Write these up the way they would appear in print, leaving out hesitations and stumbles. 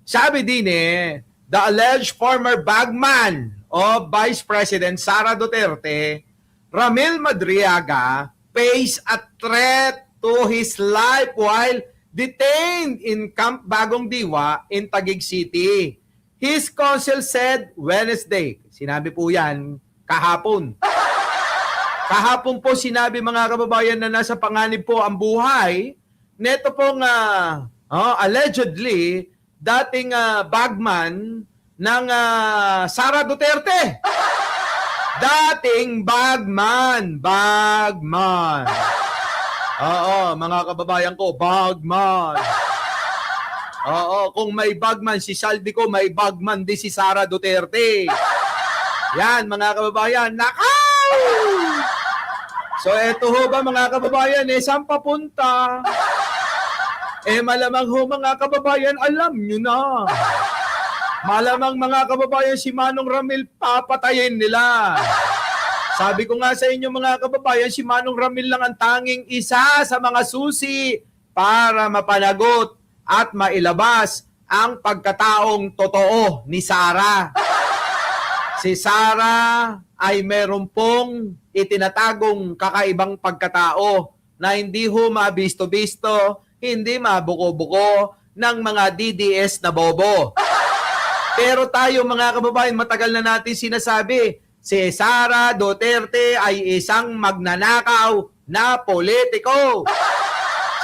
Sabi din the alleged former bagman of Vice President Sara Duterte, Ramil Madriaga, face a threat to his life while detained in Camp Bagong Diwa in Taguig City. His counsel said Wednesday. Sinabi po yan kahapon. Kahapon po sinabi, mga kababayan, na nasa panganib po ang buhay neto pong allegedly dating bagman ng Sara Duterte. Dating bagman. Oo, mga kababayan ko, bagman. Oo, kung may bagman si Saldico, may bagman din si Sara Duterte. Yan, mga kababayan, nakaw! So, eto ho ba, mga kababayan, saan papunta? Malamang ho, mga kababayan, alam nyo na. Malamang, mga kababayan, si Manong Ramil papatayin nila. Sabi ko nga sa inyo, mga kababayan, si Manong Ramil lang ang tanging isa sa mga susi para mapanagot at mailabas ang pagkataong totoo ni Sara. Si Sara ay meron pong itinatagong kakaibang pagkatao na hindi ho mabisto-bisto, hindi mabuko-buko ng mga DDS na bobo. Pero tayo, mga kababayan, matagal na natin sinasabi, si Sara Duterte ay isang magnanakaw na politiko.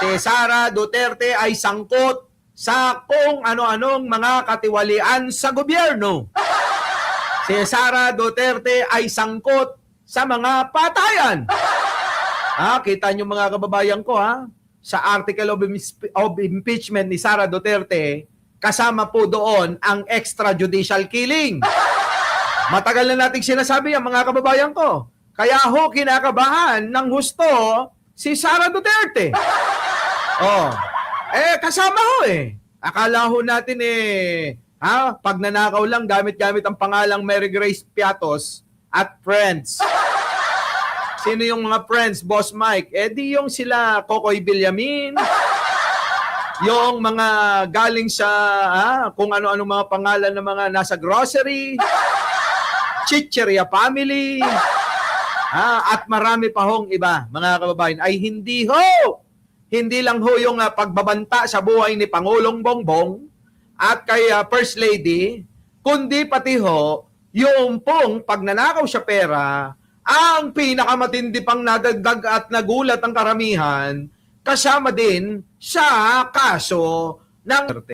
Si Sara Duterte ay sangkot sa kung ano-anong mga katiwalian sa gobyerno. Si Sara Duterte ay sangkot sa mga patayan. Kita nyo, mga kababayan ko, sa article of impeachment ni Sara Duterte, kasama po doon ang extrajudicial killing. Matagal na nating sinasabi yan, mga kababayan ko. Kaya ho, kinakabahan ng husto si Sara Duterte. Kasama ho Akala ho natin pag nanakaw lang, gamit-gamit ang pangalang Mary Grace Piatos at friends. Sino yung mga friends, Boss Mike? Di yung sila Kokoy Villamin, yung mga galing sa kung ano-ano mga pangalan ng mga nasa grocery, Chicheria family, at marami pa hong iba, mga kababayan, ay hindi lang ho yung pagbabanta sa buhay ni Pangulong Bongbong at kay First Lady, kundi pati ho yung pong pagnanakaw sa pera, ang pinakamatindi pang nadagdag at nagulat ang karamihan, kasama din sa kaso ng